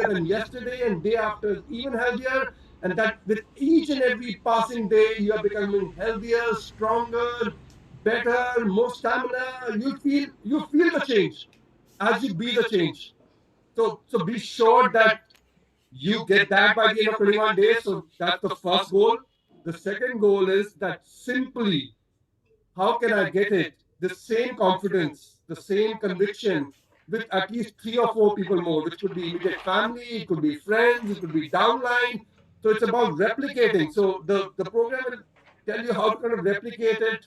than yesterday, and day after is even healthier. And that with each and every passing day, you are becoming healthier, stronger, better, more stamina. You feel the change as you be the change. So be sure that you get that by the end of 21 days. So that's the first goal. The second goal is that simply, how can I get it? The same confidence, the same conviction with at least three or four people more, which could be immediate family, it could be friends, it could be downline. So it's about replicating. So the program will tell you how to kind of replicate it.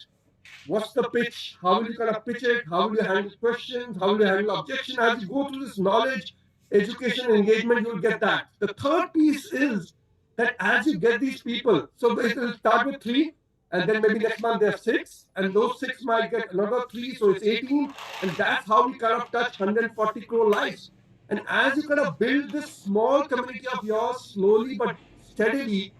What's the pitch? How will you kind of pitch it? How will you handle questions? How will you handle objection? As you go through this knowledge, education, engagement, you'll get that. The third piece is that as you get these people, so it will start with three, and then maybe next month there's six, and those six might get another three, so it's 18. And that's how we kind of touch 140 crore lives. And as you kind of build this small community of yours slowly but steadily,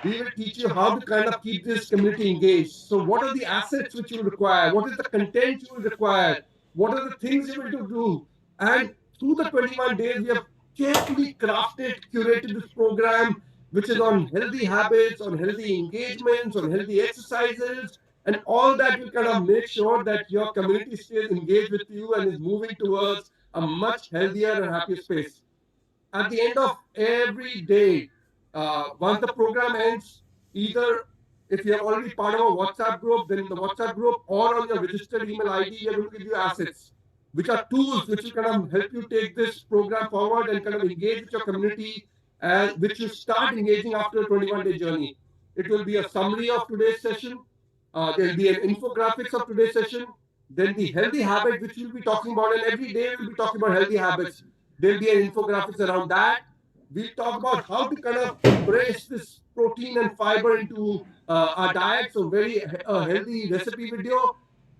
we will teach you how to kind of keep this community engaged. So, what are the assets which you will require? What is the content you will require? What are the things you will do? And through the 21 days, we have carefully crafted, curated this program, which is on healthy habits, on healthy engagements, on healthy exercises, and all that will kind of make sure that your community stays engaged with you and is moving towards a much healthier and happier space. At the end of every day, once the program ends, either if you're already part of a WhatsApp group, then in the WhatsApp group or on your registered email ID, we are going to give you assets, which are tools which will kind of help you take this program forward and kind of engage with your community, which you start engaging after a 21-day journey. It will be a summary of today's session. There'll be an infographics of today's session. Then the healthy habit, which we'll be talking about, and every day we'll be talking about healthy habits. There'll be an infographics around that. We'll talk about how to kind of embrace this protein and fiber into our diet. So very healthy recipe video.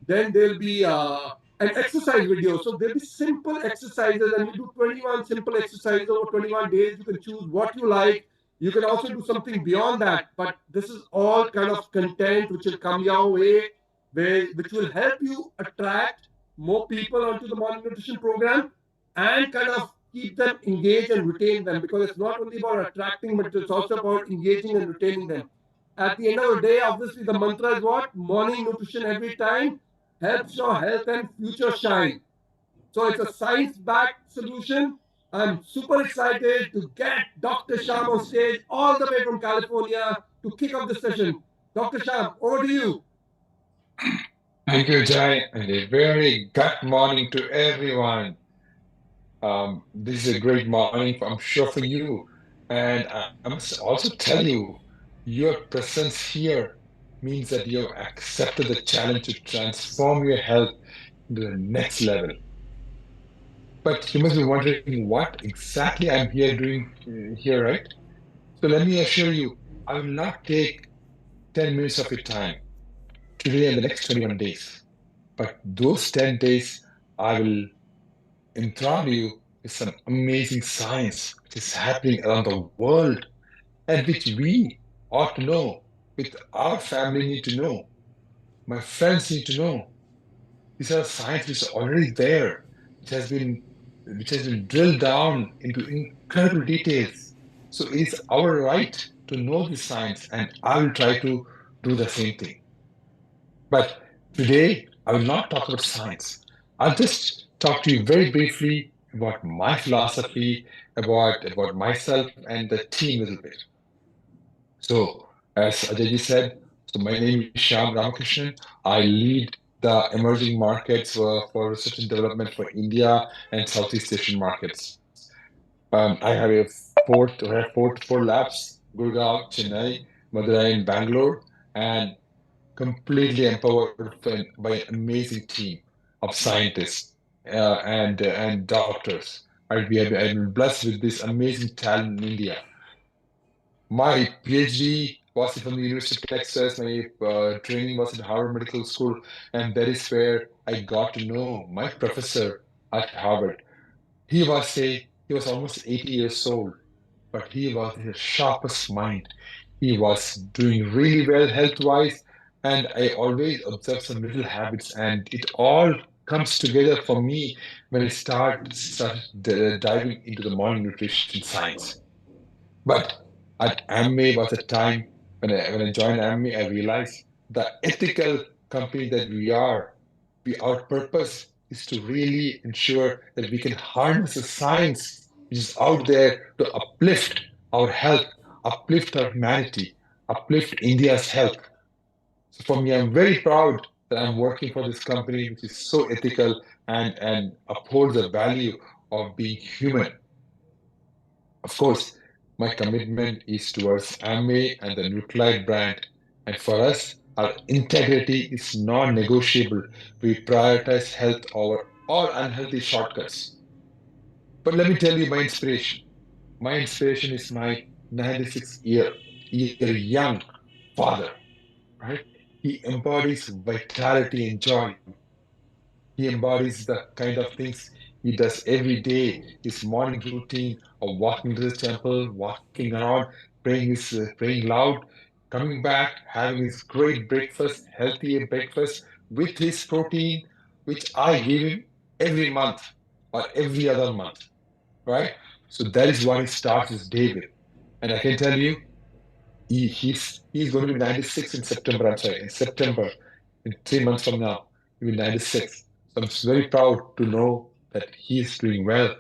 Then there'll be an exercise video. So there'll be simple exercises, and we do 21 simple exercises over 21 days. You can choose what you like. You can also do something beyond that, but this is all kind of content which will come your way, which will help you attract more people onto the morning nutrition program and kind of keep them engaged and retain them, because it's not only about attracting, but it's also about engaging and retaining them. At the end of the day, obviously, the mantra is what? Morning nutrition every time helps your health and future shine. So it's a science-backed solution. I'm super excited to get Dr. Sham on stage all the way from California to kick off the session. Dr. Sham, over to you. Thank you, Jai, and a very good morning to everyone. This is a great morning, I'm sure, for you. And I must also tell you, your presence here means that you have accepted the challenge to transform your health to the next level. But you must be wondering what exactly I'm here doing here, right? So let me assure you, I will not take 10 minutes of your time today and the next 21 days. But those 10 days, I will enthrall you with some amazing science which is happening around the world and which we ought to know, which our family need to know, my friends need to know. These are science which is already there, which has been which has been drilled down into incredible details. So it is our right to know this science, and I will try to do the same thing. But today, I will not talk about science. I'll just talk to you very briefly about my philosophy, about myself and the team a little bit. So, as Ajay said, so my name is Shyam Ramakrishnan. I lead the emerging markets for research and development for India and Southeast Asian markets. I have four labs: Gurgaon, Chennai, Madurai, and Bangalore, and completely empowered by an amazing team of scientists and doctors. I've been blessed with this amazing talent in India. My PhD was from the University of Texas. My training was at Harvard Medical School, and that is where I got to know my professor at Harvard. He was almost 80 years old, but he was the sharpest mind. He was doing really well health-wise, and I always observed some little habits, and it all comes together for me when I start diving into the morning nutrition science. But at Amway was a time when I joined Amway, I realized the ethical company that we are, our purpose is to really ensure that we can harness the science which is out there to uplift our health, uplift our humanity, uplift India's health. So for me, I'm very proud that I'm working for this company which is so ethical and upholds the value of being human. Of course, my commitment is towards Amway and the Nuclide brand. And for us, our integrity is non-negotiable. We prioritize health over all unhealthy shortcuts. But let me tell you my inspiration. My inspiration is my 96-year young father, right? He embodies vitality and joy. He embodies the kind of things he does every day. His morning routine of walking to the temple, walking around, praying loud, coming back, having his great breakfast, healthy breakfast with his protein, which I give him every month or every other month, right? So that is what he starts his day with. And I can tell you, he's going to be 96 in September. I'm sorry, in September, in 3 months from now, he'll be 96. So I'm very proud to know that he's doing well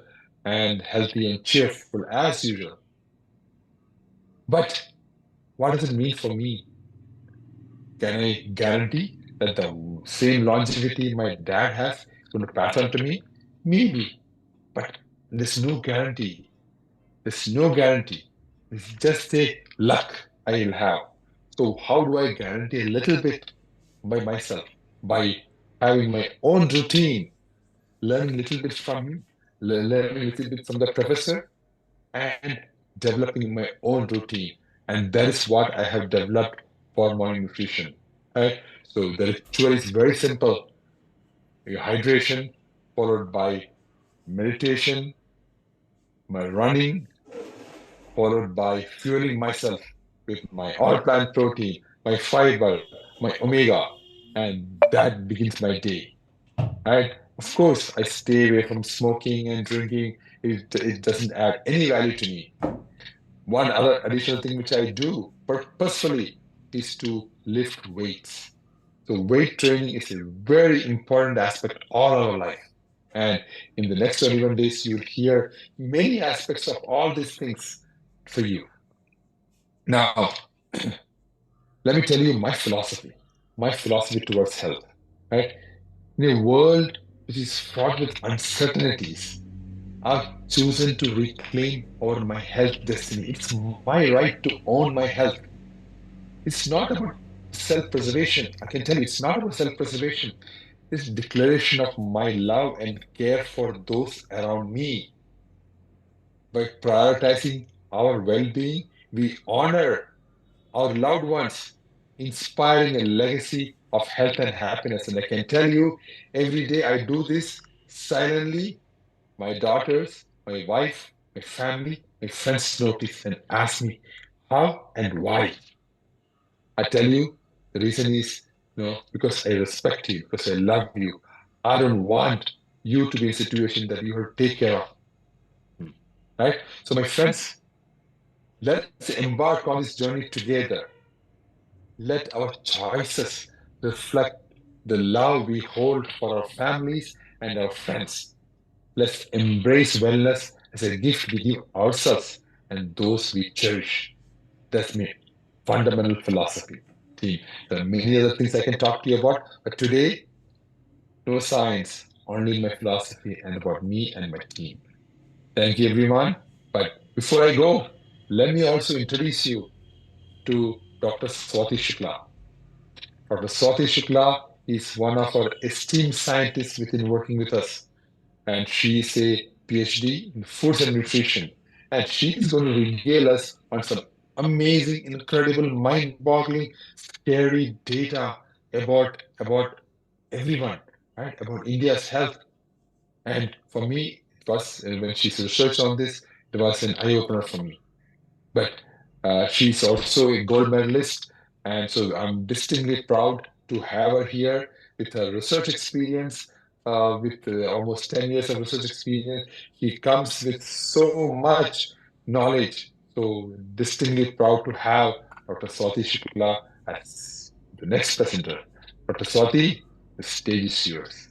and healthy and cheerful as usual. But what does it mean for me? Can I guarantee that the same longevity my dad has is going to pass on to me? Maybe, but there's no guarantee. There's no guarantee. It's just a luck I will have. So how do I guarantee a little bit by myself? By having my own routine, learning a little bit from him, learning a little bit from the professor, and developing my own routine. And that is what I have developed for morning nutrition. Right? So the ritual is very simple. Your hydration, followed by meditation, my running, followed by fueling myself with my all plant protein, my fiber, my omega, and that begins my day. Right? Of course, I stay away from smoking and drinking. It doesn't add any value to me. One other additional thing which I do purposefully is to lift weights. So weight training is a very important aspect of all our life. And in the next 21 days, you'll hear many aspects of all these things for you. Now, let me tell you my philosophy towards health, right? In a world which is fraught with uncertainties, I've chosen to reclaim over my health destiny. It's my right to own my health. It's not about self-preservation. I can tell you, it's not about self-preservation. It's declaration of my love and care for those around me. By prioritizing our well-being, we honor our loved ones, inspiring a legacy of health and happiness. And I can tell you, every day I do this silently. My daughters, my wife, my family, my friends notice and ask me how and why. I tell you, the reason is, because I respect you, because I love you. I don't want you to be in a situation that you have to take care of. Right? So, my friends, let's embark on this journey together. Let our choices reflect the love we hold for our families and our friends. Let's embrace wellness as a gift we give ourselves and those we cherish. That's my fundamental philosophy. Team. There are many other things I can talk to you about, but today, no science, only my philosophy and about me and my team. Thank you, everyone. But before I go, let me also introduce you to Dr. Swati Shukla. Dr. Swati Shukla is one of our esteemed scientists within working with us, and she is a PhD in foods and nutrition. And she is going to regale us on some amazing, incredible, mind-boggling, scary data about everyone, right? About India's health. And for me, it was when she's researched on this, it was an eye-opener for me. But she's also a gold medalist, and so I'm distinctly proud to have her here with her research experience, with almost 10 years of research experience. He comes with so much knowledge. So distinctly proud to have Dr. Swati Shukla as the next presenter. Dr. Swati, the stage is yours.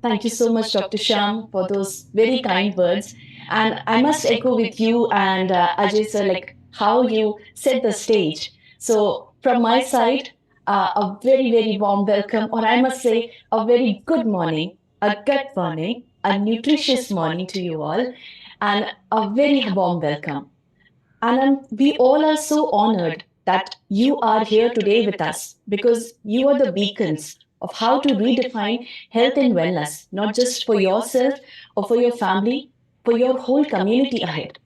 Thank you so much, Dr. Sham, for those very kind words. And I must echo with you and Ajay sir, like how you set the stage. So, from my side, a very, very warm welcome, or I must say, a very good morning, a good morning, a nutritious morning to you all, and a very warm welcome. And we all are so honored that you are here today with us because you are the beacons of how to redefine health and wellness, not just for yourself or for your family, for your whole community ahead,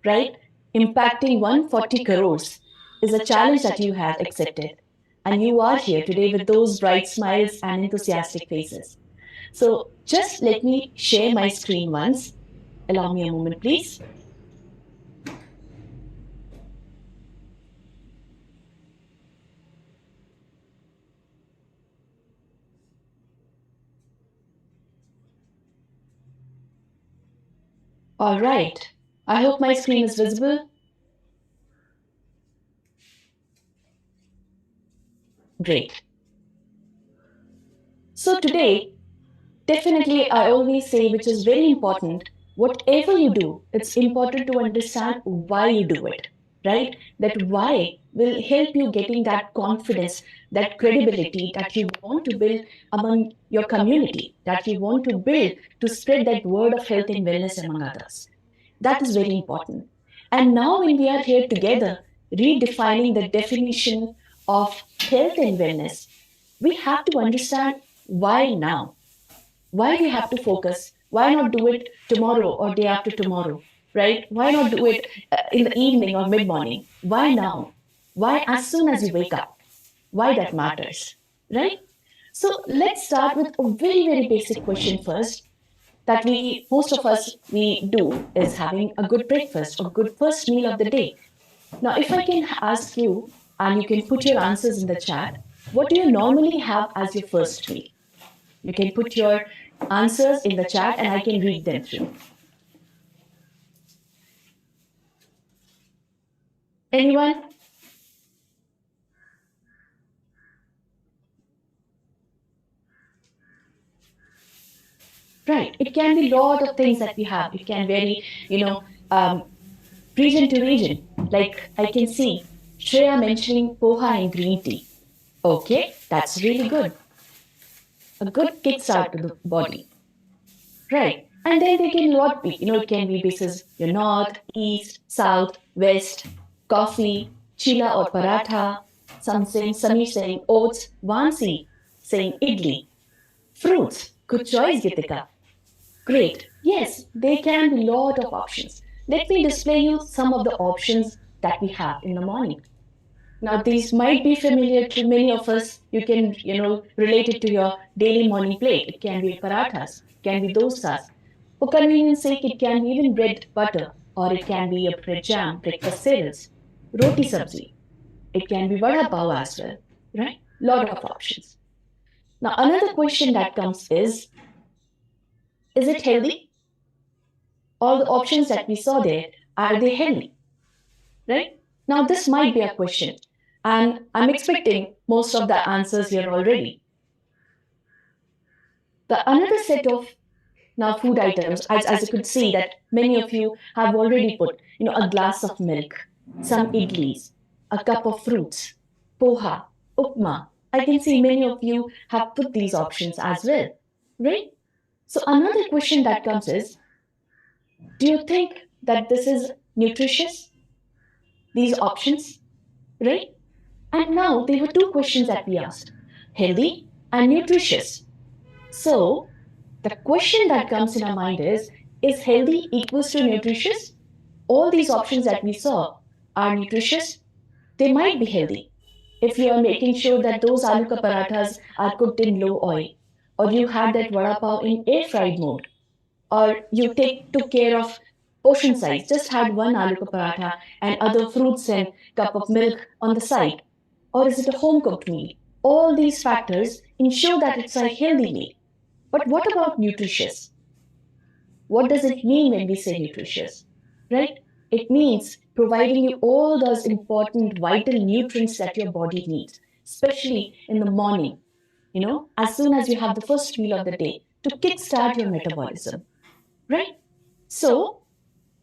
right? Impacting 140 crores is a challenge that you have accepted. And you are here today with those bright smiles and enthusiastic faces. So just let me share my screen once. Allow me a moment, please. All right. I hope my screen is visible. Great. So today, definitely I always say, which is very important, whatever you do, it's important to understand why you do it, right? That why will help you getting that confidence, that credibility that you want to build among your community, that you want to build to spread that word of health and wellness among others. That is very important. And now, when we are here together, redefining the definition of health and wellness, we have to understand why now. Why we have to focus? Why not do it tomorrow or day after tomorrow? Right? Why not do it in the evening or mid morning? Why now? Why as soon as you wake up? Why that matters? Right? So let's start with a very, very basic question first that we most of us we do is having a good breakfast or good first meal of the day. Now if I can ask you and you can put your answers in the chat, what do you normally have as your first meal? You can put your answers in the chat and I can read them through. Anyone? Right. It can be a lot of things that we have. It can vary, you know, region to region. Like I can see Shreya mentioning poha and green tea. Okay, that's really good. A good kickstart to the body. Right. And then they can what be? It can be basis your north, east, south, west, coffee, chila or paratha, some saying, Samir saying oats, Vansi saying idli. Fruits. Good choice, Gitika. Great. Yes, there can be a lot of options. Let me display you some of the options that we have in the morning. Now, these might be familiar to many of us. You can, relate it to your daily morning plate. It can be parathas, it can be dosas. For convenience sake, it can be even bread butter, or it can be a bread jam, breakfast cereals, roti sabzi. It can be vada pav as well, right? Lot of options. Now, another question that comes is it healthy? All the options that we saw there, are they healthy? Right? Now, this might be a question, and I'm expecting most of the answers here already. The another set of now food items, as you could see that many of you have already put, a glass of milk, some idlis, a cup of fruits, poha, upma. I can see many of you have put these options as well, right? So another question that comes is, do you think that this is nutritious? These options, right? And now there were two questions that we asked, healthy and nutritious. So the question that comes in our mind is healthy equals to nutritious? All these options that we saw are nutritious. They might be healthy if you are making sure that those aloo ka parathas are cooked in low oil, or you had that vada pav in air fried mode, or you took care of portion size, just had one aloo ka paratha and other fruits and cup of milk on the side, or is it a home cooked meal? All these factors ensure that it's a healthy meal. But what about nutritious? What does it mean when we say nutritious? Right? It means providing you all those important vital nutrients that your body needs, especially in the morning, as soon as you have the first meal of the day to kickstart your metabolism. Right? So,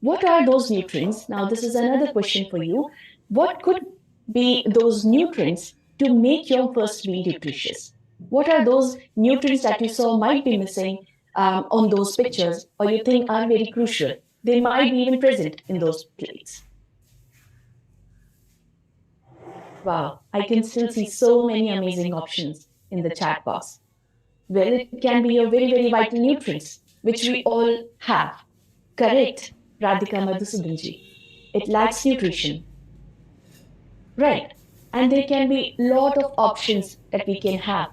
what are those nutrients? Now, this is another question for you. What could be those nutrients to make your first meal nutritious? What are those nutrients that you saw might be missing on those pictures, or you think are very crucial? They might be even present in those plates. Wow, I can still see so many amazing options in the chat box. Well, it can be your very, very vital nutrients, which we all have. Correct, Radhika Madhusudanji. It lacks nutrition. Right. And there can be lot of options that we can have.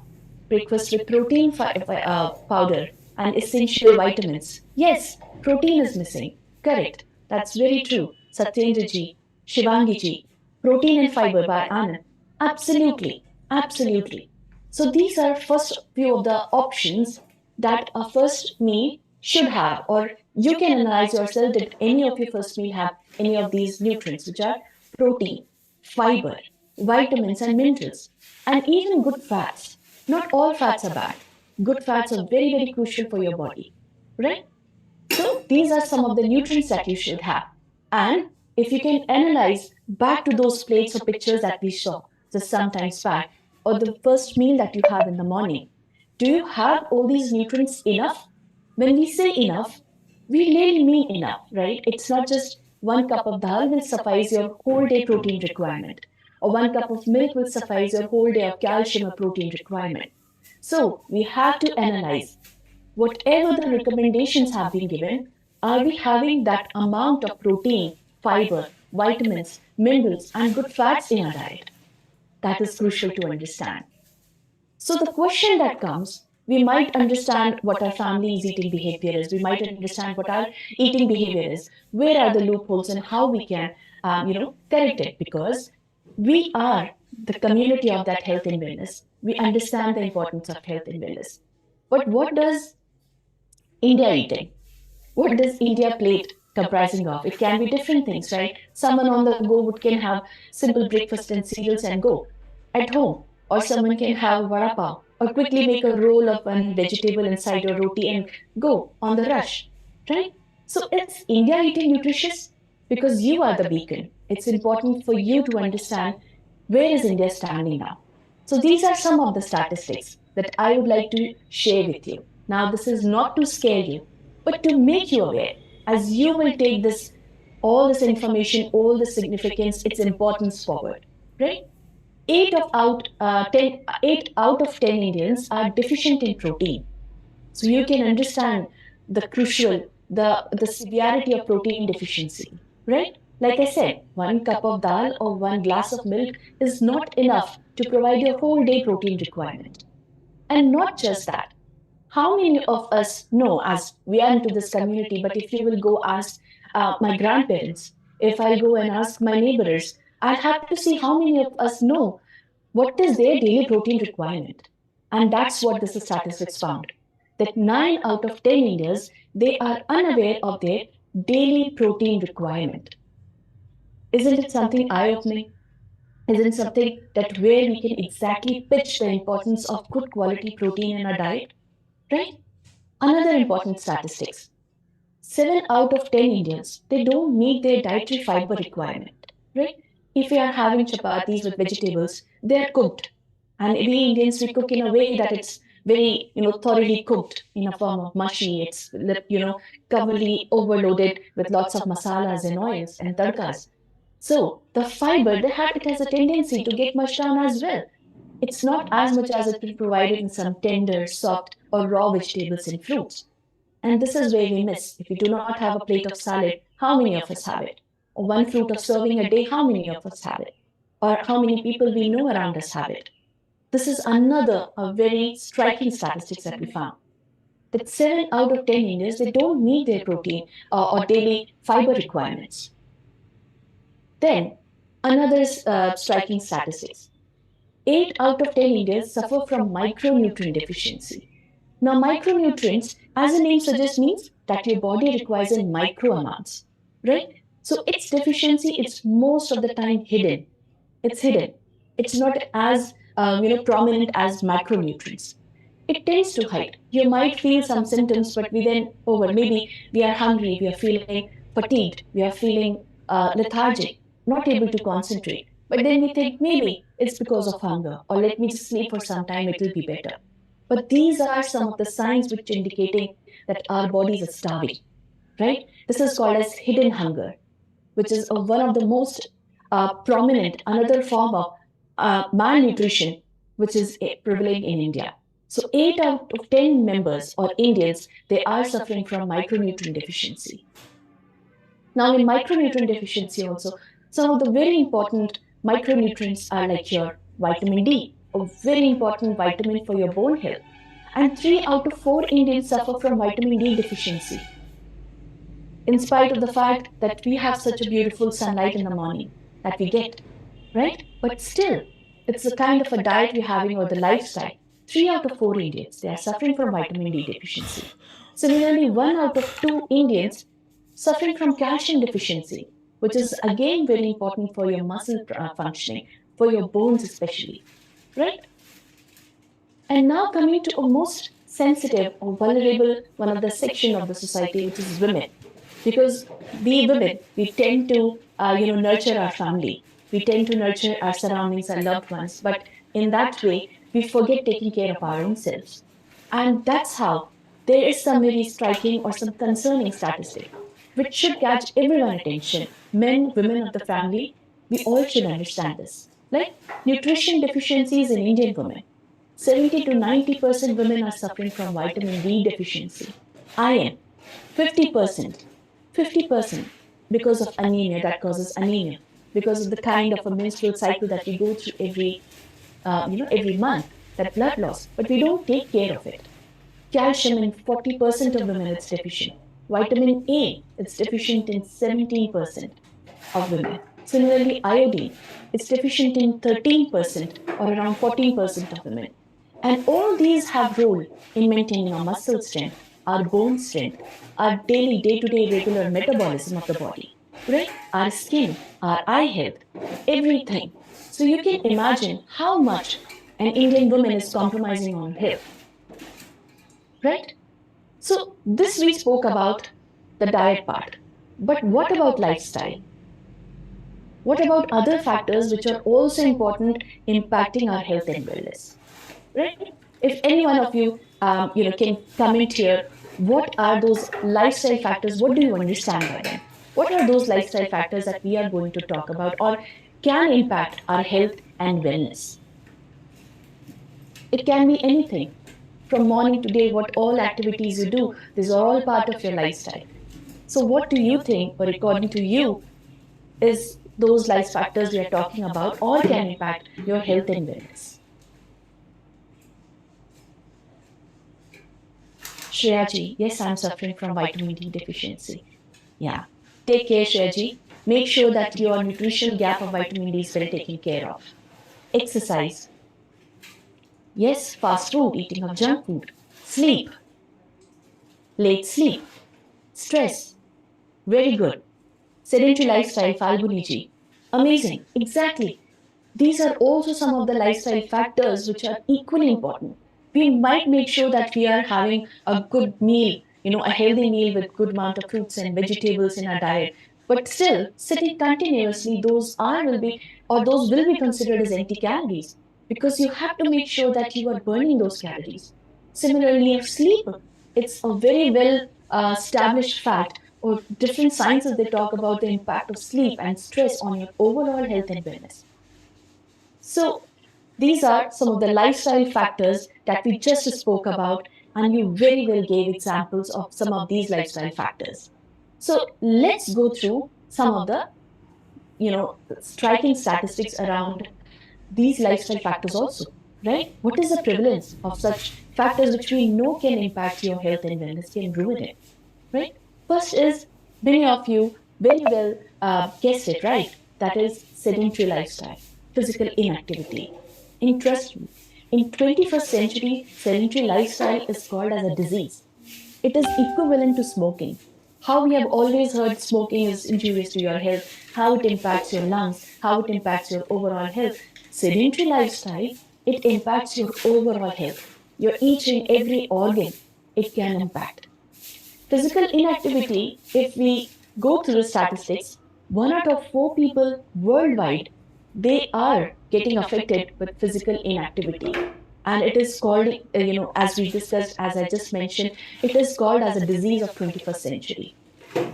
Breakfast with protein powder and essential vitamins. Yes, protein is missing. Correct. That's very true. Satyendra ji, Shivangi ji, protein and fiber by Anand. Absolutely. Absolutely. So these are first few of the options that a first meal should have, or you can analyze yourself that any of your first meal have any of these nutrients, which are protein, fiber, vitamins, and minerals, and even good fats. Not all fats are bad. Good fats are very, very crucial for your body, right? So, these are some of the nutrients that you should have. And if you can analyze back to those plates or pictures that we saw just sometimes back, or the first meal that you have in the morning, do you have all these nutrients enough? When we say enough, we really mean enough, right? It's not just one cup of dal will suffice your whole day protein requirement, or one cup of milk will suffice your whole day of calcium or protein requirement. So we have to analyze whatever the recommendations have been given, are we having that amount of protein, fiber, vitamins, minerals, and good fats in our diet? That is crucial to understand. So the question that comes, we might understand what our family's eating behavior is. We might understand what our eating behavior is. Where are the loopholes and how we can, correct it? Because we are the community of that health and wellness. We understand the importance of health and wellness. But what does India eating? What does India plate comprising of? It can be different things, right? Someone on the go would can have simple breakfast and cereals and go at home, or someone can have vada pav, or quickly make a roll of one vegetable inside your roti and go on the rush, right? So is India eating nutritious? Because you are the beacon. It's important for you to understand where is India standing now. So these are some of the statistics that I would like to share with you. Now, this is not to scare you, but to make you aware, as you will take this, all this information, all the significance, its importance forward, right? 8 out of 10 Indians are deficient in protein. So you can understand the crucial, the severity of protein deficiency, right? Like I said, one cup of dal or one glass of milk is not enough to provide your whole day protein requirement. And not just that, how many of us know, as we are into this community, but if you will go ask my grandparents, if I'll go and ask my neighbors, I'll have to see how many of us know what is their daily protein requirement. And that's what this statistics found, that 9 out of 10 Indians, they are unaware of their daily protein requirement. Isn't it something eye-opening? Isn't something that where we can exactly pitch the importance of good quality protein in our diet, right? Another important statistics. 7 out of 10 Indians, they don't meet their dietary fiber requirement, right? If we are having chapatis with vegetables, they are cooked. And we Indians, we cook in a way that it's very, thoroughly cooked in a form of mushy. It's, coverly overloaded with lots of masalas and oils and tadkas. So the fiber, it has a tendency to get mushed down as well. It's not as much as it will provided in some tender, soft, or raw vegetables and fruits. And this is where we miss. If we do not have a plate of salad, how many of us have it? Or one fruit of serving a day, how many of us have it? Or how many people we know around us have it? This is another a very striking statistics that we found. That 7 out of 10 Indians, they don't meet their protein or daily fiber requirements. Then, another striking statistics. 8 out of 10 Indians suffer from micronutrient deficiency. Now, micronutrients, as the name suggests, means that your body requires in micro amounts, right? So its deficiency is most of the time hidden. It's hidden. It's not as prominent as macronutrients. It tends to hide. You might feel some symptoms, but we then, oh well, maybe we are hungry, we are feeling fatigued, we are feeling lethargic, not able to concentrate. But then we think maybe it's because of hunger, or let me just sleep for some time, it will be better. But these are some of the signs which indicating that our bodies are starving, right? This is called as hidden hunger, which is one of the most prominent, another form of malnutrition, which is prevalent in India. So 8 out of 10 members or Indians, they are suffering from micronutrient deficiency. Now, in micronutrient deficiency also, some of the very important micronutrients are like your vitamin D, a very important vitamin for your bone health. And 3 out of 4 Indians suffer from vitamin D deficiency, in spite of the fact that we have such a beautiful sunlight in the morning that we get, right? But still, it's the kind of a diet we're having or the lifestyle. 3 out of 4 Indians, they are suffering from vitamin D deficiency. Similarly, 1 out of 2 Indians suffering from calcium deficiency, which is again very important for your muscle functioning, for your bones especially, right? And now coming to a most sensitive or vulnerable one of the section of the society, which is women. Because we women, we tend to, nurture our family. We tend to nurture our surroundings, our loved ones. But in that way, we forget taking care of our own selves. And that's how there is some very striking or some concerning statistic, which should catch everyone's attention. Men, women of the family, we all should understand this. Like nutrition deficiencies in Indian women. 70 to 90% women are suffering from vitamin D deficiency. Iron, 50%. 50% because of anemia, that causes anemia, because of the kind of a menstrual cycle that we go through every month, that blood loss, but we don't take care of it. Calcium in 40% of women it's deficient. Vitamin A, it's deficient in 17% of women. Similarly, iodine, it's deficient in 13% or around 14% of women. And all these have role in maintaining our muscle strength, our bone strength, our daily, day-to-day regular metabolism of the body, right? Our skin, our eye health, everything. So you can imagine how much an Indian woman is compromising on health, right? So this we spoke about the diet part. But what about lifestyle? What about other factors which are also important impacting our health and wellness? Right? If any one of you, can comment here, what are those lifestyle factors? What do you understand by them? What are those lifestyle factors that we are going to talk about or can impact our health and wellness? It can be anything. From morning to day, what all activities you do, these are all part of your lifestyle. So what do you think, or according to you, is those life factors we are talking about all can impact your health and wellness? Shreyaji, yes, I'm suffering from vitamin D deficiency. Yeah. Take care, Shreyaji. Make sure that your nutritional gap of vitamin D is well taken care of. Exercise. Yes, fast food, eating of junk food. Sleep. Late sleep. Stress. Very good. Sedentary lifestyle, Falguni. Amazing. Exactly. These are also some of the lifestyle factors which are equally important. We might make sure that we are having a good meal, a healthy meal with good amount of fruits and vegetables in our diet. But still, sitting continuously, those will be considered as empty calories because you have to make sure that you are burning those calories. Similarly, of sleep, it's a very well established fact, or different sciences they talk about the impact of sleep and stress on your overall health and wellness. So these are some of the lifestyle factors that we just spoke about, and you very well gave examples of some of these lifestyle factors. So let's go through some of the, striking statistics around these lifestyle factors also, right? What is the prevalence of such factors which we know can impact your health and wellness, can ruin it, right? First is, many of you very well guessed it, right? That is sedentary lifestyle, physical inactivity. And trust me, In 21st century, sedentary lifestyle is called as a disease. It is equivalent to smoking. How we have always heard smoking is injurious to your health, how it impacts your lungs, how it impacts your overall health. Sedentary lifestyle, it impacts your overall health. Your each and every organ it can impact. Physical inactivity, if we go through the statistics, 1 out of 4 people worldwide, they are getting affected with physical inactivity. And it is called, as we discussed, as I just mentioned, it is called as a disease of 21st century.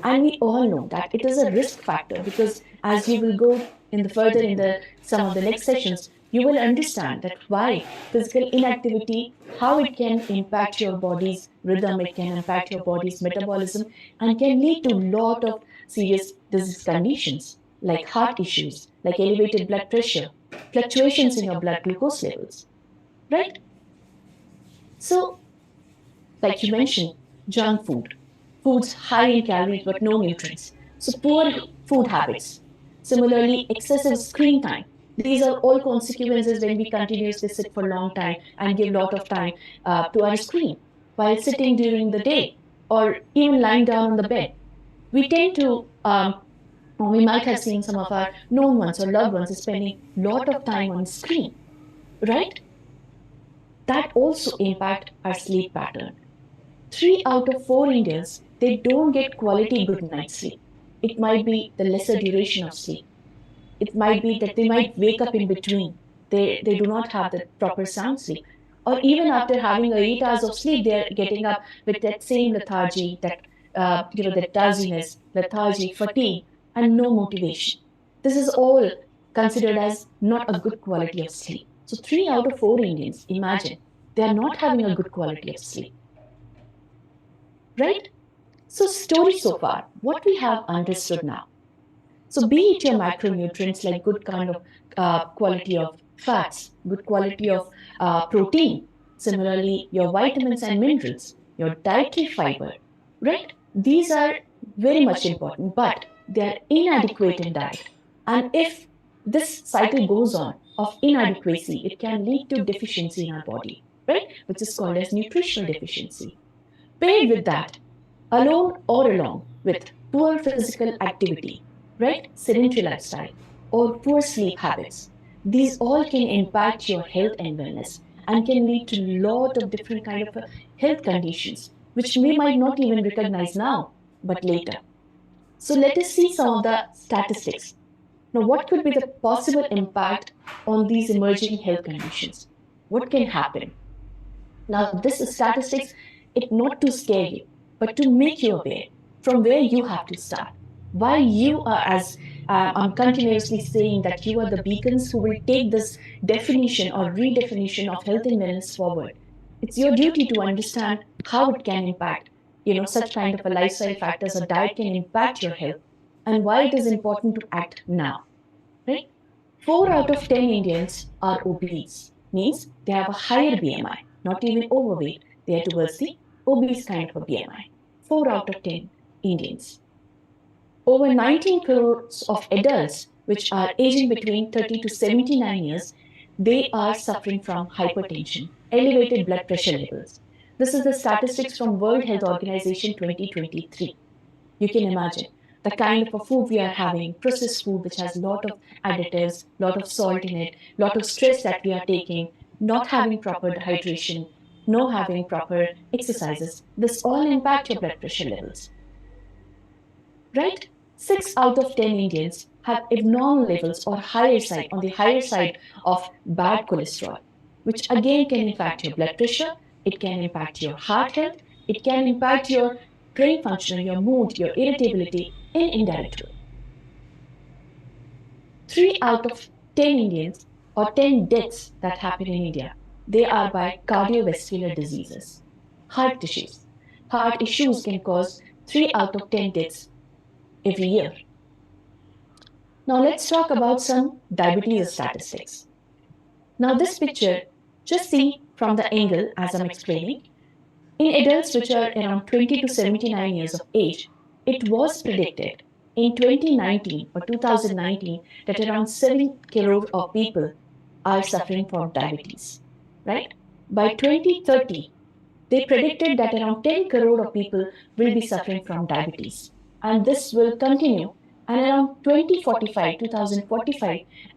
And we all know that it is a risk factor because as you will go in the further in the some of the next sessions, you will understand that why physical inactivity, how it can impact your body's rhythm, it can impact your body's metabolism, and can lead to lot of serious disease conditions like heart issues, like elevated blood pressure, fluctuations in your blood glucose levels, right? So, like you mentioned, junk food, foods high in calories but no nutrients. So, poor food habits. Similarly, excessive screen time. These are all consequences when we continuously sit for a long time and give a lot of time to our screen while sitting during the day or even lying down on the bed. We tend to, or we might have seen some of our known ones or loved ones spending a lot of time on screen, right? That also impact our sleep pattern. 3 out of 4 Indians, they don't get quality good night sleep. It might be the lesser duration of sleep. It might be that they might wake up in between. They do not have the proper sound sleep. Or even after having 8 hours of sleep, they're getting up with that same lethargy, that drowsiness, lethargy, fatigue, and no motivation. This is all considered as not a good quality of sleep. So 3 out of 4 Indians, imagine, they are not having a good quality of sleep, right? So, story so far, what we have understood now. So, be it your macronutrients like good kind of quality of fats, good quality of protein, similarly, your vitamins and minerals, your dietary fiber, right? These are very much important, but they are inadequate in diet. And if this cycle goes on of inadequacy, it can lead to deficiency in our body, right? Which is called as nutritional deficiency. Paired with that, alone or along with poor physical activity, right? Sedentary lifestyle or poor sleep habits. These all can impact your health and wellness and can lead to a lot of different kind of health conditions, which we might not even recognize now, but later. So let us see some of the statistics. Now, what could be the possible impact on these emerging health conditions? What can happen? Now, this is statistics, it not to scare you, but to make you aware from where you have to start. Why you are, as I'm continuously saying, that you are the beacons who will take this definition or redefinition of health and wellness forward. It's your duty to understand how it can impact, such kind of a lifestyle factors or diet can impact your health and why it is important to act now, right? 4 out of 10 Indians are obese, means they have a higher BMI, not even overweight, they are towards the obese kind of a BMI. 4 out of 10 Indians. Over 19 crores of adults, which are aging between 30 to 79 years, they are suffering from hypertension, elevated blood pressure levels. This is the statistics from World Health Organization 2023. You can imagine the kind of a food we are having, processed food which has a lot of additives, lot of salt in it, lot of stress that we are taking, not having proper hydration, no having proper exercises. This all impact your blood pressure levels, right? 6 out of 10 Indians have abnormal levels or higher side on the higher side of bad cholesterol, which again can impact your blood pressure, it can impact your heart health, it can impact your brain function, your mood, your irritability in indirect way. 3 out of 10 Indians or 10 deaths that happen in India, they are by cardiovascular diseases, heart issues. Heart issues can cause 3 out of 10 deaths every year. Now let's talk about some diabetes statistics. Now this picture, just see from the angle as I'm explaining. In adults which are around 20 to 79 years of age, it was predicted in 2019 or 2019 that around 7 crore of people are suffering from diabetes, right? By 2030, they predicted that around 10 crore of people will be suffering from diabetes. And this will continue. And around 2045,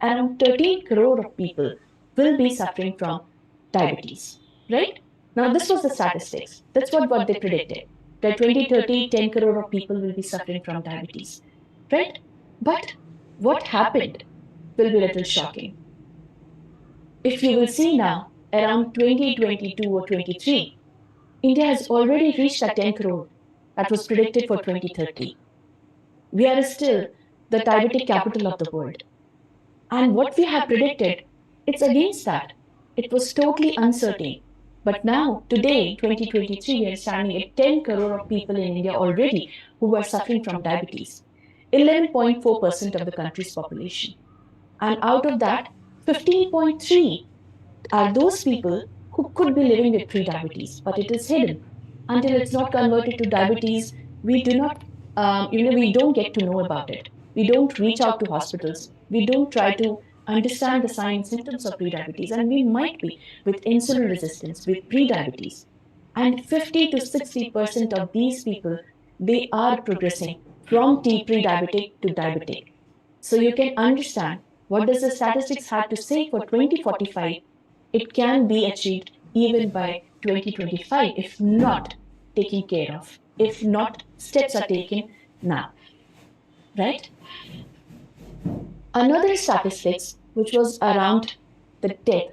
around 13 crore of people will be suffering from diabetes, right? Now, this was the statistics. That's what they predicted. By 2030, 10 crore of people will be suffering from diabetes, right? But what happened will be a little shocking. If you will see now, around 2022 or 23, India has already reached that 10 crore that was predicted for 2030. We are still the diabetic capital of the world. And what we have predicted, it's against that. It was totally uncertain. But now, today, 2023, we are standing at 10 crore of people in India already who are suffering from diabetes, 11.4% of the country's population. And out of that, 15.3 are those people who could be living with pre-diabetes, but it is hidden. Until it's not converted to diabetes, we do not, we don't get to know about it. We don't reach out to hospitals. We don't try to understand the signs and symptoms of pre-diabetes, and we might be with insulin resistance, with pre-diabetes. And 50 to 60% of these people, they are progressing from pre-diabetic to diabetic. So you can understand what does the statistics have to say for 2045. It can be achieved even by 2025 if not taken care of, if not steps are taken now, right? Another statistics which was around the death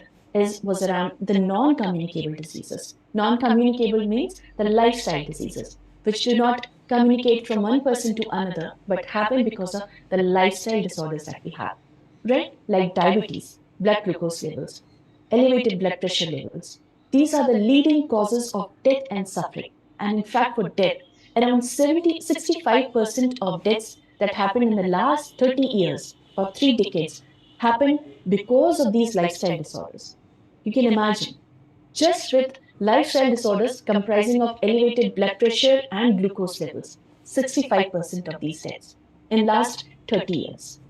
was around the non-communicable diseases. Non-communicable means the lifestyle diseases which do not communicate from one person to another but happen because of the lifestyle disorders that we have, right? Like diabetes, blood glucose levels, elevated blood pressure levels. These are the leading causes of death and suffering. And in fact, for death, around 65% of deaths that happened in the last 30 years or 3 decades happened because of these lifestyle disorders. You can imagine, just with lifestyle disorders comprising of elevated blood pressure and glucose levels, 65% of these deaths in last 30 years.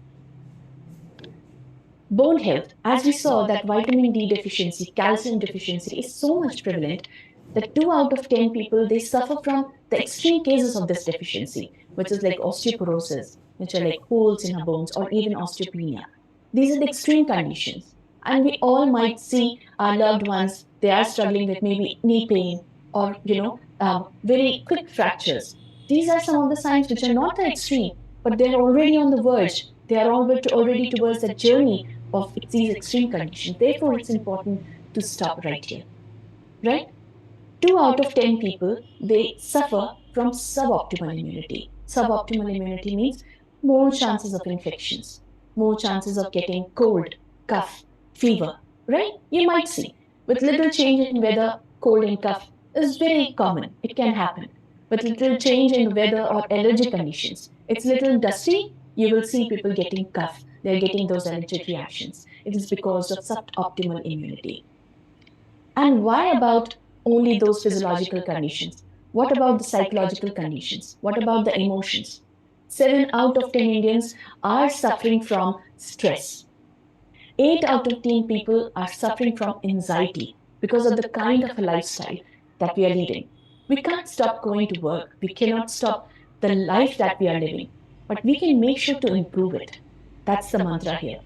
Bone health, as we saw that vitamin D deficiency, calcium deficiency is so much prevalent that 2 out of 10 people, they suffer from the extreme cases of this deficiency, which is like osteoporosis, which are like holes in our bones, or even osteopenia. These are the extreme conditions. And we all might see our loved ones, they are struggling with maybe knee pain or, very quick fractures. These are some of the signs which are not that extreme, but they're already on the verge. They are already towards the journey of these extreme conditions. Therefore, it's important to stop right here, right? 2 out of 10 people, they suffer from suboptimal immunity. Suboptimal immunity means more chances of infections, more chances of getting cold, cough, fever, right? You might see with little change in weather, cold and cough is very common. It can happen. With little change in the weather or allergic conditions, it's little dusty, you will see people getting cough. They're getting those allergic reactions. It is because of suboptimal immunity. And why about only those physiological conditions? What about the psychological conditions? What about the emotions? 7 out of 10 Indians are suffering from stress. 8 out of 10 people are suffering from anxiety because of the kind of a lifestyle that we are leading. We can't stop going to work. We cannot stop the life that we are living, but we can make sure to improve it. That's the mantra here.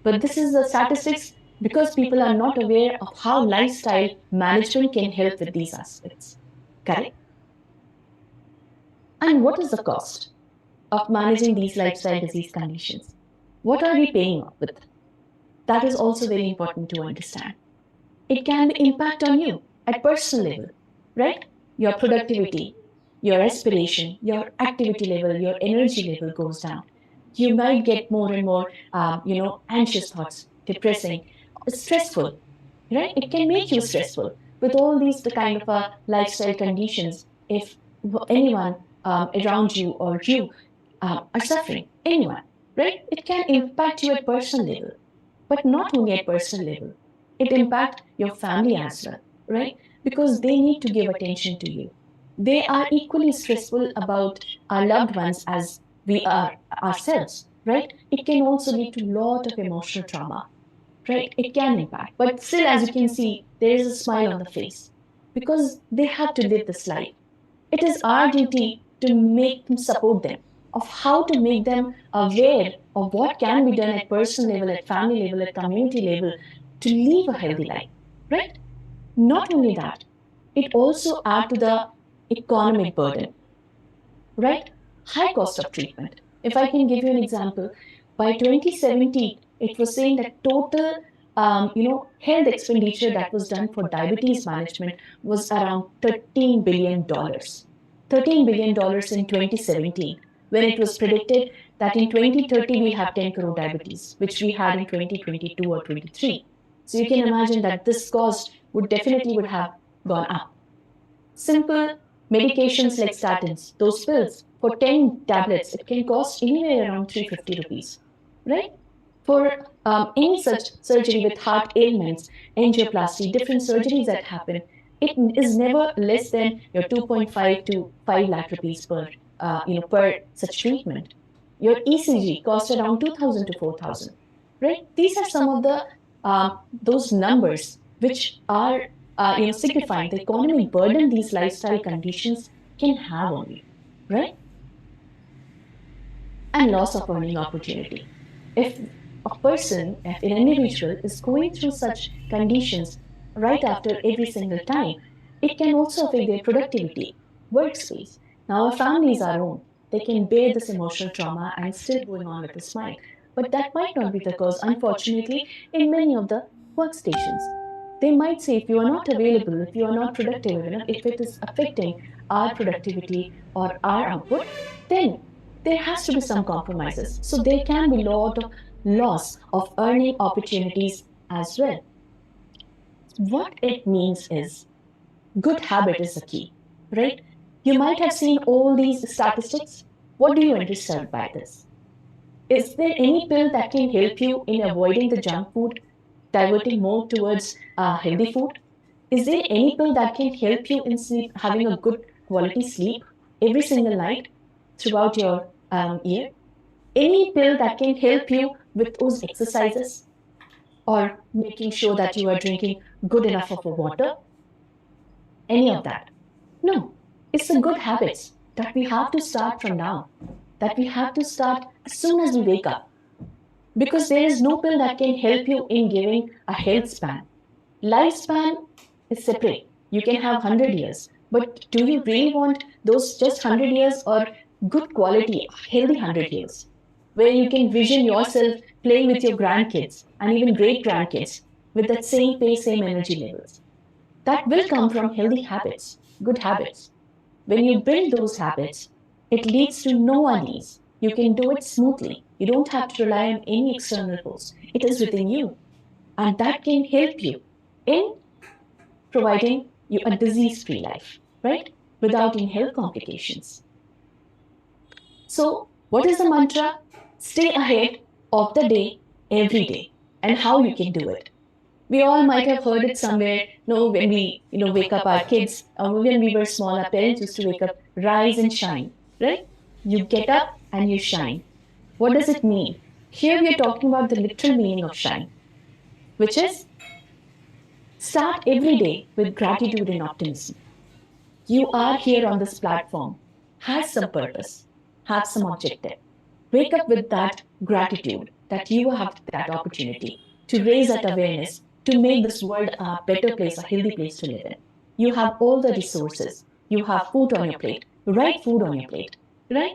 But this is the statistics because people are not aware of how lifestyle management can help with these aspects. Correct? And what is the cost of managing these lifestyle disease conditions? What are we paying off with? That is also very important to understand. It can impact on you at personal level, right? Your productivity, your respiration, your activity level, your energy level goes down. You might get more and more, anxious thoughts, depressing, stressful, right? It can make you stressful with all these the kind of lifestyle conditions. If anyone around you or you are suffering, anyone, right? It can impact you at personal level, but not only at personal level. It impacts your family as well, right? Because they need to give attention to you. They are equally stressful about our loved ones as we are ourselves, right? It can also lead to a lot of emotional trauma. right? It can impact. But still, as you can see, there is a smile on the face because they have to live this life. It is our duty to make them support them, of how to make them aware of what can be done at personal level, at family level, at community level to live a healthy life, right? Not only that, it also add to the economic burden, right? High cost of treatment. If I can give you an example, by 2017, it was saying that total, health expenditure that was done for diabetes management was around $13 billion. $13 billion in 2017, when it was predicted that in 2030 we'll have 10 crore diabetes, which we had in 2022 or 23. So you can imagine that this cost would definitely would have gone up. Simple medications like statins, those pills, for 10 tablets, it can cost anywhere around 350 rupees, right? For any such surgery with heart ailments, angioplasty, different surgeries that happen, it is never less than your 2.5 to 5 lakh rupees per such treatment. Your ECG costs around 2,000 to 4,000, right? These are some of the those numbers which are signifying the economic burden these lifestyle conditions can have on you, right? And loss of earning opportunity. If a person, if an individual is going through such conditions right after every single time, it can also affect their productivity, workspace. Now, our families are own. They can bear this emotional trauma and still going on with a smile. But that might not be the cause, unfortunately, in many of the workstations. They might say if you are not available, if you are not productive enough, if it is affecting our productivity or our output, then there has to be some compromises. So there can be a lot of loss of earning opportunities as well. What it means is good habit is the key, right? You might have seen all these statistics. What do you understand by this? Is there any pill that can help you in avoiding the junk food, diverting more towards healthy food? Is there any pill that can help you in sleep, having a good quality sleep every single night throughout your year? Any pill that can help you with those exercises or making sure that you are drinking good enough of water? Any of that? No. It's the good habits that we have to start from now, that we have to start as soon as we wake up. Because there is no pill that can help you in giving a health span. Lifespan is separate. You can have 100 years, but do you really want those just 100 years or good quality, healthy 100 years, where you can vision yourself playing with your grandkids and even great grandkids with that same pace, same energy levels? That will come from healthy habits, good habits. When you build those habits, it leads to no unease. You can do it smoothly. You don't have to rely on any external force. It is within you. And that can help you in providing you a disease-free life, right? Without any health complications. So, what is the mantra? Stay ahead of the day every day, and how you can do it. We all might have heard it somewhere. No, when we wake up our kids, or when we were small, our parents used to wake up, rise and shine, right? You get up and you shine. What does it mean? Here we are talking about the literal meaning of shine, which is start every day with gratitude and optimism. You are here on this platform, has some purpose, have some objective. Wake up with that gratitude that you have that opportunity to raise that awareness, to make this world a better place, a healthy place to live in. You have all the resources. You have food on your plate, right food on your plate, right?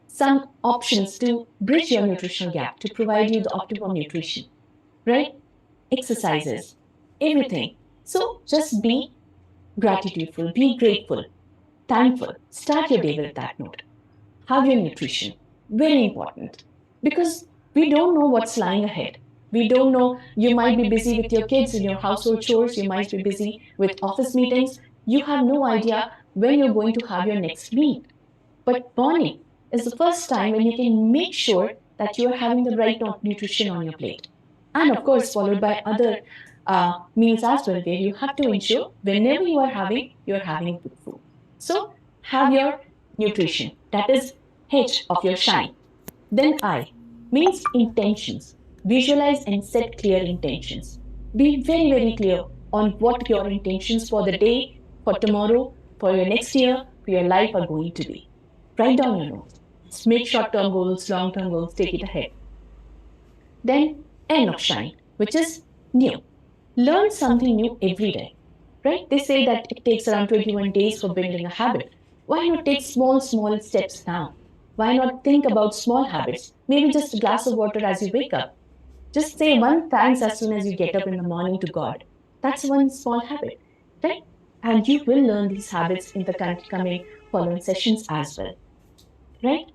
Some options to bridge your nutritional gap, to provide you the optimum nutrition, right? Exercises, everything. So just be gratitudeful, be grateful, thankful. Start your day with that note. Have your nutrition. Very important. Because we don't know what's lying ahead. We don't know. You might be busy with your kids in your household chores. You might be busy with office meetings. You have no idea when you're going to have your next meal. But morning is the first time when you can make sure that you are having the right nutrition on your plate. And of course, followed by other meals as well, where you have to ensure whenever you are having, you're having good food. So have your nutrition. That is H of your shine. Then I means intentions. visualize and set clear intentions. Be very, very clear on what your intentions for the day, for tomorrow, for your next year, for your life are going to be. Write down your notes. Make short term goals, long term goals, take it ahead. Then, N of Shine, which is new. Learn something new every day. Right? They say that it takes around 21 days for building a habit. Why not take small, small steps now? Why not think about small habits? Maybe just a glass of water as you wake up. Just say one thanks as soon as you get up in the morning to God. That's one small habit, right? And you will learn these habits in the coming following sessions as well, right?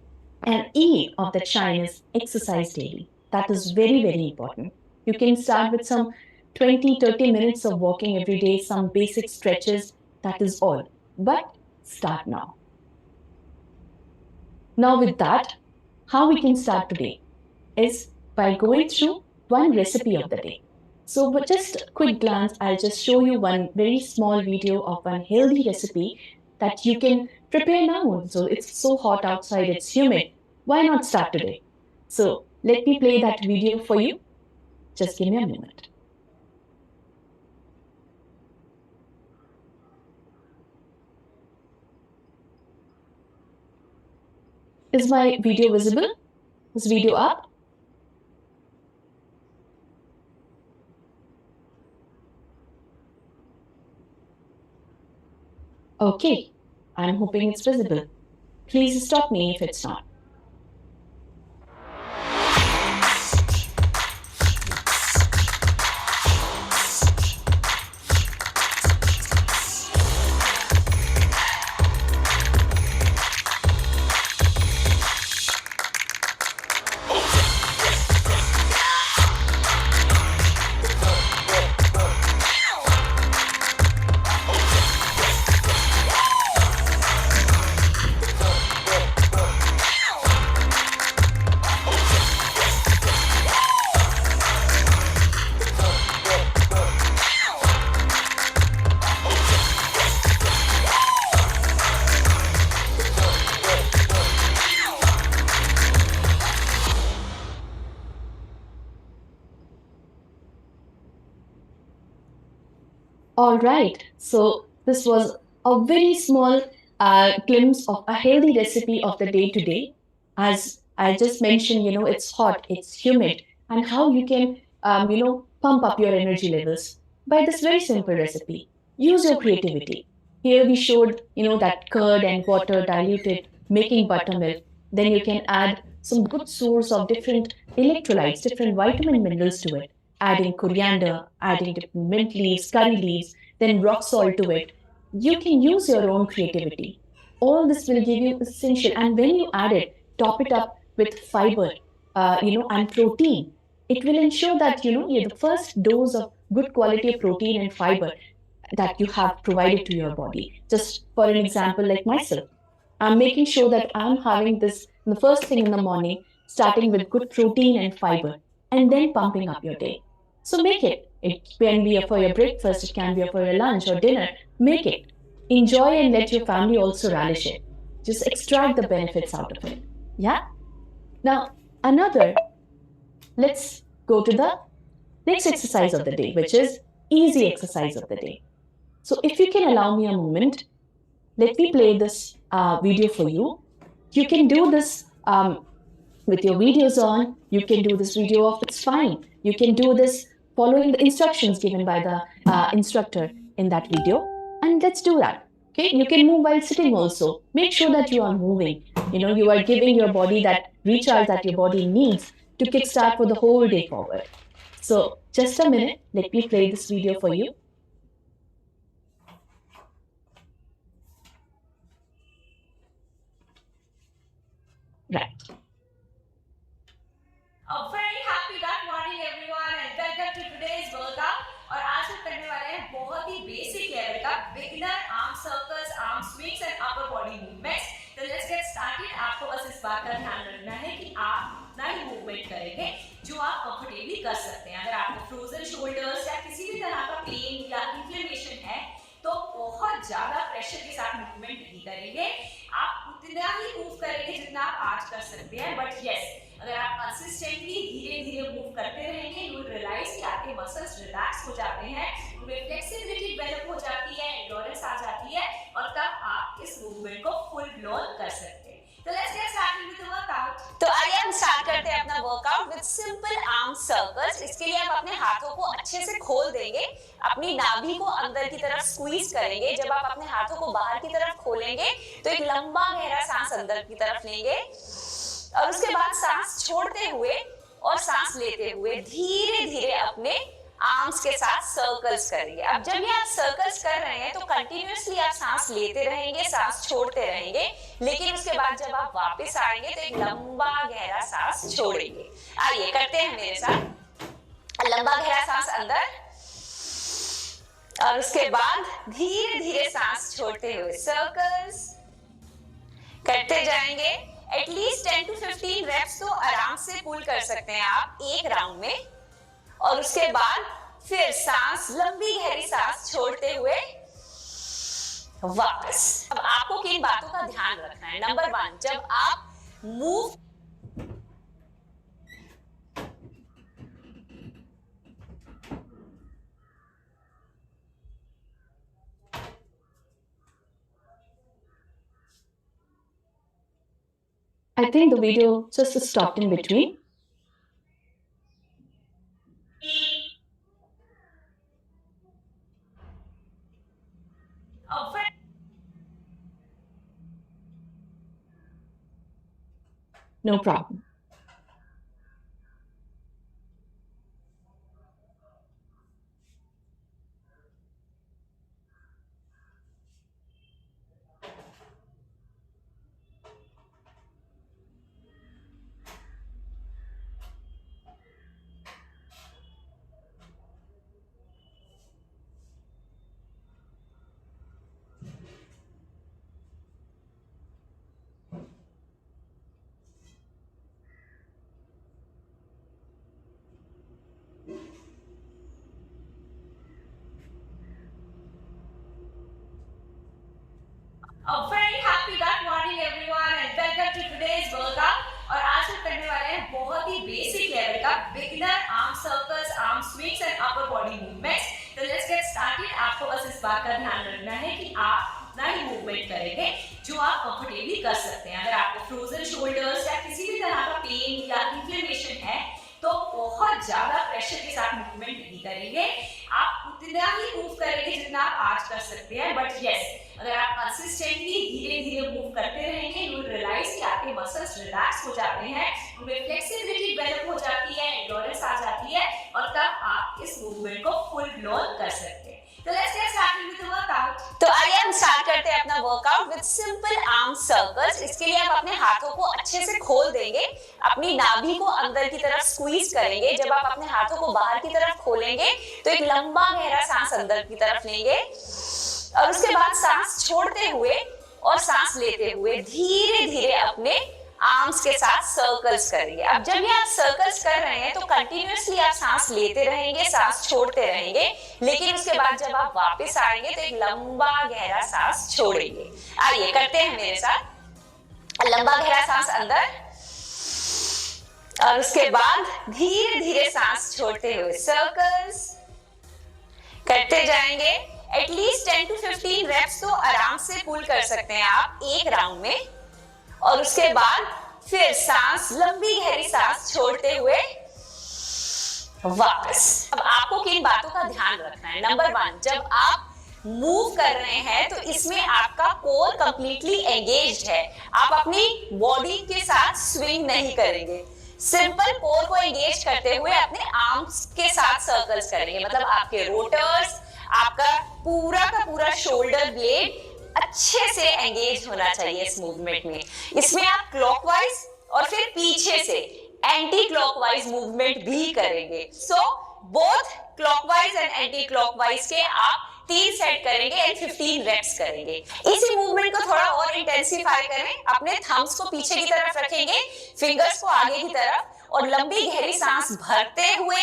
And E of that shine is exercise daily. That is very, very important. You can start with some 20, 30 minutes of walking every day, some basic stretches. That is all. But start now. Now, with that, how we can start today is by going through one recipe of the day. So, but just a quick glance, I'll just show you one very small video of one healthy recipe that you can prepare now. So, it's so hot outside, it's humid. Why not start today? So, let me play that video for you. Just give me a moment. Is my video visible? Is video up? Okay, I'm hoping it's visible. Please stop me if it's not. All right, so this was a very small glimpse of a healthy recipe of the day today. As I just mentioned, it's hot, it's humid, and how you can, pump up your energy levels by this very simple recipe. Use your creativity. Here we showed, that curd and water diluted, making buttermilk. Then you can add some good source of different electrolytes, different vitamin minerals to it, adding coriander, adding different mint leaves, curry leaves, then rock salt to it. You can use your own creativity. All this will give you essential, and when you add it, top it up with fiber, and protein. It will ensure that you're the first dose of good quality of protein and fiber that you have provided to your body. Just for an example, like myself, I'm making sure that I'm having this the first thing in the morning, starting with good protein and fiber, and then pumping up your day. So make it. It can be for your breakfast, it can be for your lunch or dinner. Make it. Enjoy and let your family also relish it. Just extract the benefits out of it. Yeah? Now, let's go to the next exercise of the day, which is easy exercise of the day. So if you can allow me a moment, let me play this video for you. You can do this with your videos on. You can do this video off, it's fine. You can do this following the instructions given by the instructor in that video. And let's do that. Okay, you can move while sitting also. Make sure that you are moving. You are giving your body that recharge that your body needs to kickstart for the whole day forward. So just a minute, let me play this video for you. Right. A very happy good morning everyone and welcome to today's workout. और आज हम करने वाले हैं बहुत ही basic level का beginner arm circles, arm swings and upper body movements. तो let's get started. आपको बस इस बात का ध्यान रखना है कि आप उतना ही मूवमेंट करेंगे जो आप कंफर्टेबली कर सकते हैं. अगर आपको फ्रोजन शोल्डर्स या किसी भी तरह का पेन या इन्फ्लेमेशन है तो बहुत ज्यादा प्रेशर के साथ मूवमेंट नहीं करेंगे. आप उतना ही मूव करेंगे जितना आप आज कर सकते हैं. बट यस, अगर आप कंसिस्टेंटली मूव करते रहेंगे, यू विल रियलाइज कि आपके मसल्स रिलैक्स हो जाते हैं, उनमें फ्लेक्सिबिलिटी डेवलप हो जाती है, एंड्योरेंस आ जाती है और तब आप इस मूवमेंट को फुल ब्लोन कर सकते हैं। तो let's get started with the workout. तो आइए हम स्टार्ट करते हैं अपना workout with simple arm circles. इसके लिए आप अपने हाथों को अच्छे से खोल देंगे, अपनी नाभि को अंदर की तरफ स्क्वीज करेंगे। जब आप अपने हाथों को बाहर की तरफ खोलेंगे तो एक लंबा गहरा सांस अंदर की तरफ लेंगे और उसके बाद सांस छोड़ते हुए और सांस लेते हुए धीरे धीरे अपने आर्म्स के साथ सर्कल्स करेंगे। अब जब ये आप सर्कल्स कर रहे हैं तो कंटिन्यूअसली आप सांस लेते रहेंगे, सांस छोड़ते रहेंगे, लेकिन उसके बाद जब आप वापस आएंगे तो एक लंबा गहरा सांस छोड़ेंगे। आइए करते हैं मेरे साथ। लंबा गहरा सांस अंदर और उसके बाद धीरे धीरे सांस छोड़ते हुए सर्कल्स करते जाएंगे। एटलीस्ट 10 to 15 रेप्स तो आराम से पुल कर सकते हैं आप एक राउंड में। और उसके बाद फिर सांस, लंबी गहरी सांस छोड़ते हुए वापस। अब आपको किन बातों का ध्यान रखना है? नंबर 1, जब आप move I think the video just stopped in between. No problem. A very happy good morning everyone and welcome to today's workout। और आज हम करने वाले हैं बहुत ही बेसिक लेवल का beginner arm circles, arm swings and upper body movements. तो let's get started. आपको बस इस बात का ध्यान रखना है कि आप उतना ही मूवमेंट करेंगे जो आप कंफर्टेबली कर सकते हैं। अगर आपको फ्रोजन शोल्डर्स या किसी भी तरह का पेन या इन्फ्लेमेशन है तो बहुत ज्यादा प्रेशर के साथ मूवमेंट नहीं करेंगे, आप उतना ही मूव करेंगे जितना आप आज कर सकते हैं। बट यस, अगर आप कंसिस्टेंटली धीरे धीरे मूव करते रहेंगे, यू विल रियलाइज कि आपके मसल्स रिलैक्स हो जाते हैं, उनमें फ्लेक्सिबिलिटी डेवलप हो जाती है, एंड्योरेंस आ जाती है और तब आप इस मूवमेंट को फुल ब्लोन कर सकते हैं। तो let's get started with the workout. तो आइए हम स्टार्ट करते हैं अपना workout with simple arm circles. इसके लिए आप अपने हाथों को अच्छे से खोल देंगे, अपनी नाभि को अंदर की तरफ स्क्वीज करेंगे। जब आप अपने हाथों को बाहर की तरफ खोलेंगे तो एक लंबा गहरा सांस अंदर की तरफ लेंगे और उसके बाद सांस छोड़ते हुए और सांस लेते हुए धीरे धीरे अपने आर्म्स के साथ सर्कल्स करेंगे। अब जब ये आप सर्कल्स कर रहे हैं तो कंटिन्यूअसली आप सांस लेते रहेंगे, सांस छोड़ते रहेंगे, लेकिन उसके बाद जब आप वापस आएंगे तो एक लंबा गहरा सांस छोड़ेंगे। आइए करते हैं मेरे साथ। लंबा गहरा सांस अंदर और उसके बाद धीरे धीरे सांस छोड़ते हुए सर्कल्स करते जाएंगे। एटलीस्ट 10 to 15 रेप्स तो आराम से पुल कर सकते हैं आप एक राउंड में। और उसके बाद फिर सांस, लंबी गहरी सांस छोड़ते हुए वापस। अब आपको किन बातों का ध्यान रखना है? नंबर 1, जब आप मूव कर रहे हैं तो इसमें आपका कोर कंप्लीटली एंगेज्ड है, आप अपनी बॉडी के साथ स्विंग नहीं करेंगे, सिंपल कोर को एंगेज करते हुए अपने आर्म्स के साथ सर्कल्स करेंगे। मतलब आपके रोटर्स, आपका पूरा का पूरा शोल्डर ब्लेड अच्छे से एंगेज होना चाहिए इस मूवमेंट में। इसमें आप क्लॉकवाइज और फिर पीछे से एंटी क्लॉकवाइज मूवमेंट भी करेंगे। So both clockwise and anti clockwise के आप 3 सेट करेंगे एंड 15 रेप्स करेंगे। इसी मूवमेंट को थोड़ा और इंटेंसिफाई करें। अपने थंब्स को पीछे की तरफ रखेंगे, फिंगर्स को आगे की तरफ और लंबी गहरी सांस भरते हुए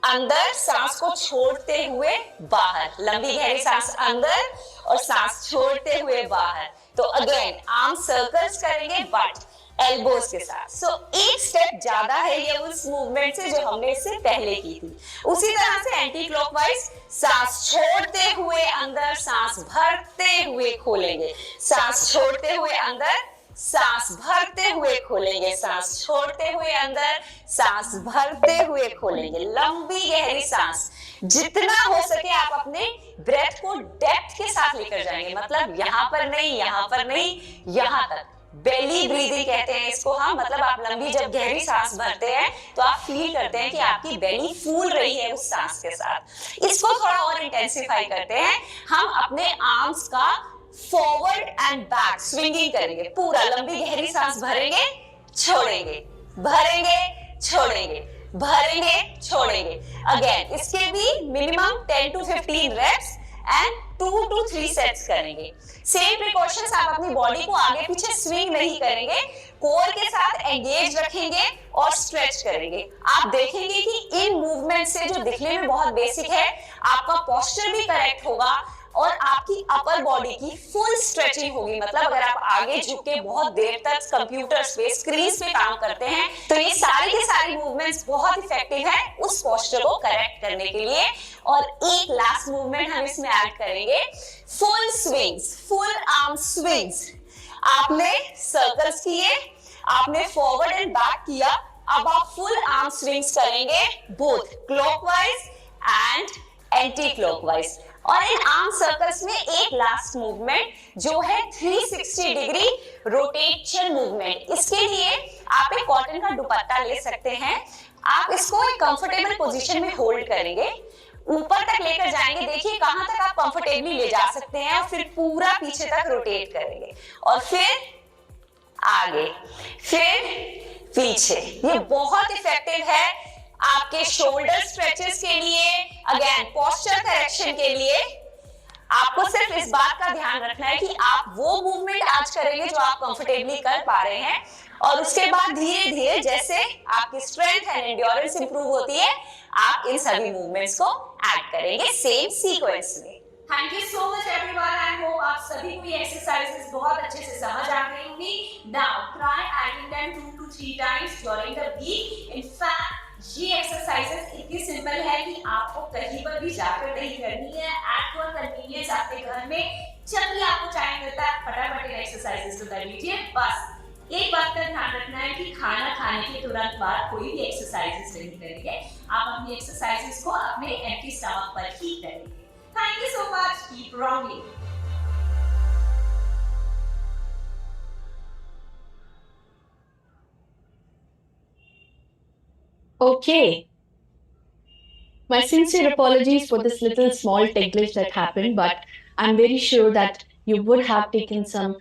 अंदर, सांस को छोड़ते हुए बाहर। लंबी गहरी सांस अंदर और सांस छोड़ते हुए बाहर। तो अगेन आर्म सर्कल्स करेंगे बट एल्बोज के साथ। सो एक स्टेप ज्यादा है ये उस मूवमेंट से जो हमने इससे पहले की थी। उसी तरह से एंटी क्लॉकवाइज, सांस छोड़ते हुए अंदर, सांस भरते हुए खोलेंगे, सांस छोड़ते हुए अंदर, सांस भरते हुए खोलेंगे, सांस छोड़ते हुए अंदर, सांस भरते हुए खोलेंगे। लंबी गहरी सांस, जितना हो सके आप अपने ब्रेथ को डेप्थ के साथ लेकर जाएंगे, मतलब यहां पर नहीं, यहां पर नहीं, यहां तक। बेली ब्रीदिंग कहते हैं इसको हम, मतलब आप लंबी जब गहरी सांस भरते हैं तो आप फील करते हैं कि आपकी बेली फूल रही है उस सांस के साथ। इसको थोड़ा और इंटेंसिफाई करते हैं, हम अपने आर्म्स का फॉरवर्ड एंड बैक स्विंगिंग करेंगे। पूरा लंबी गहरी सांस भरेंगे, छोड़ेंगे, भरेंगे, छोड़ेंगे, भरेंगे, छोड़ेंगे। अगेन इसके भी minimum 10 to 15 reps and 2 to 3 sets करेंगे। सेम प्रिकॉशंस, आप अपनी बॉडी को आगे पीछे स्विंग नहीं करेंगे, कोर के साथ एंगेज रखेंगे और स्ट्रेच करेंगे। आप देखेंगे कि इन मूवमेंट से, जो दिखने में बहुत बेसिक है, आपका पोस्चर भी करेक्ट होगा और आपकी अपर बॉडी की फुल स्ट्रेचिंग होगी। मतलब अगर आप आगे झुक के बहुत देर तक कंप्यूटर पे, स्क्रीन पे काम करते हैं तो ये सारी की सारी मूवमेंट्स बहुत इफेक्टिव है उस पोस्चर को करेक्ट करने के लिए। और एक लास्ट मूवमेंट हम इसमें ऐड करेंगे, full swings, full arm swings. आपने सर्कल्स किए, आपने फॉरवर्ड एंड बैक किया, अब आप फुल आर्म स्विंग्स करेंगे, both clockwise and anti clockwise. और इन आर्म सर्कल्स में एक लास्ट मूवमेंट जो है 360 डिग्री रोटेशन मूवमेंट। इसके लिए आप एक कॉटन का दुपट्टा ले सकते हैं, आप इसको एक कंफर्टेबल पोजीशन में होल्ड करेंगे, ऊपर तक लेकर जाएंगे, देखिए कहां तक आप कंफर्टेबली ले जा सकते हैं, और फिर पूरा पीछे तक रोटेट करेंगे और फिर आगे, फिर पीछे। ये बहुत इफेक्टिव है आपके शोल्डर स्ट्रेचेस के लिए, अगेन पोस्चर करेक्शन के लिए। आपको सिर्फ इस बात का ध्यान रखना है कि आप वो मूवमेंट आज करेंगे जो आप कंफर्टेबली कर पा रहे हैं, और उसके बाद धीरे धीरे जैसे आपकी स्ट्रेंथ एंड एंड्योरेंस इंप्रूव होती है, आप इन सभी मूवमेंट्स को ऐड करेंगे सेम सीक्वेंस में। Thank you so much everyone, I hope आप सभी को ये एक्सरसाइजेस बहुत अच्छे से समझ आ गई होंगी। Now try adding them 2 to 3 times during the week. In fact ये एक्सरसाइजेस इतनी सिंपल है कि आपको कहीं पर भी जाकर नहीं करनी है, एट योर कन्वीनियंस अपने घर में जब भी आपको टाइम मिलता है फटाफट इन एक्सरसाइजेस को कर लीजिए। बस एक बात का ध्यान रखना है कि खाना खाने के तुरंत बाद कोई भी एक्सरसाइजेस नहीं करेंगे, आप अपनी एक्सरसाइजेस को अपने एम्प्टी स्टमक पर ही करेंगे। Thank you so much. Keep rocking. Okay. My sincere apologies for this little small tech glitch that happened, but I'm very sure that you would have taken some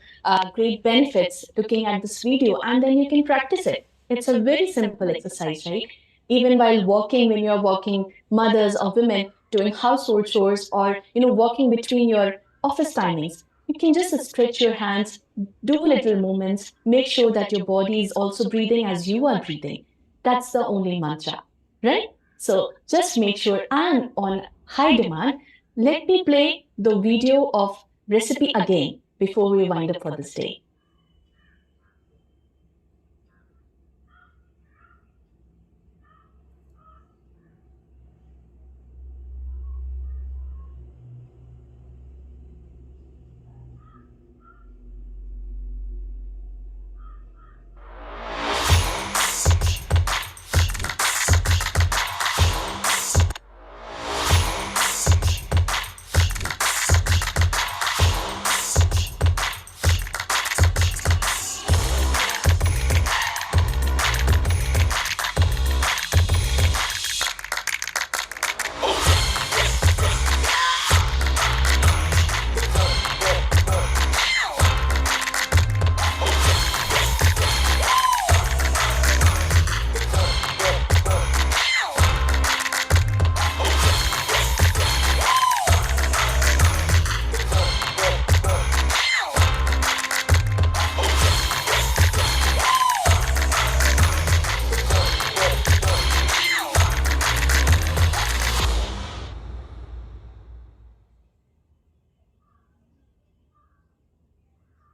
great benefits looking at this video, and then you can practice it. It's a very simple exercise, right? Even while walking, when you're walking, mothers or women doing household chores, or walking between your office timings, you can just stretch your hands, do little movements, make sure that your body is also breathing as you are breathing. That's the only mantra, right? So just make sure. And on high demand, let me play the video of recipe again before we wind up for this day.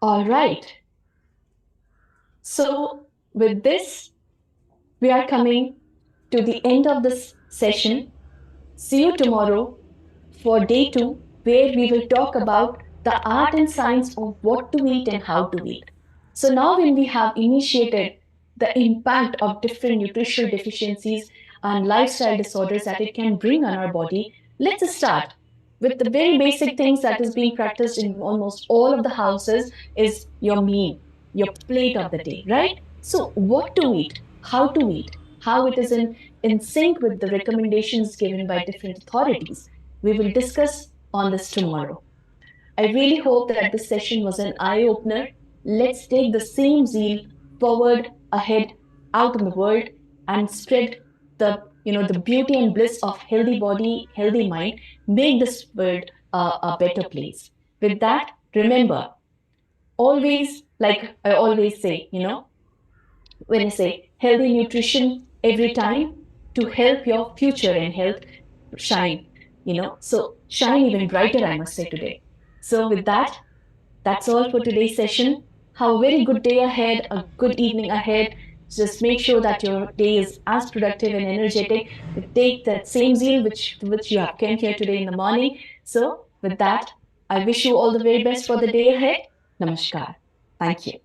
All right. So, with this, we are coming to the end of this session. See you tomorrow for day 2, where we will talk about the art and science of what to eat and how to eat. So, now when we have initiated the impact of different nutritional deficiencies and lifestyle disorders that it can bring on our body, let's start with the very basic things that is being practiced in almost all of the houses is your meal, your plate of the day, right? So, what to eat, how it is in sync with the recommendations given by different authorities. We will discuss on this tomorrow. I really hope that this session was an eye opener. Let's take the same zeal forward, ahead, out in the world, and spread the beauty and bliss of healthy body, healthy mind. Make this world a better place. With that, remember, always, like I always say, when I say healthy nutrition every time to help your future and health shine, so shine even brighter, I must say today. So, with that, that's all for today's session. Have a very good day ahead, a good evening ahead. Just make sure that your day is as productive and energetic. Take that same zeal which you have came here today in the morning. So, with that, I wish you all the very best for the day ahead. Namaskar. Thank you.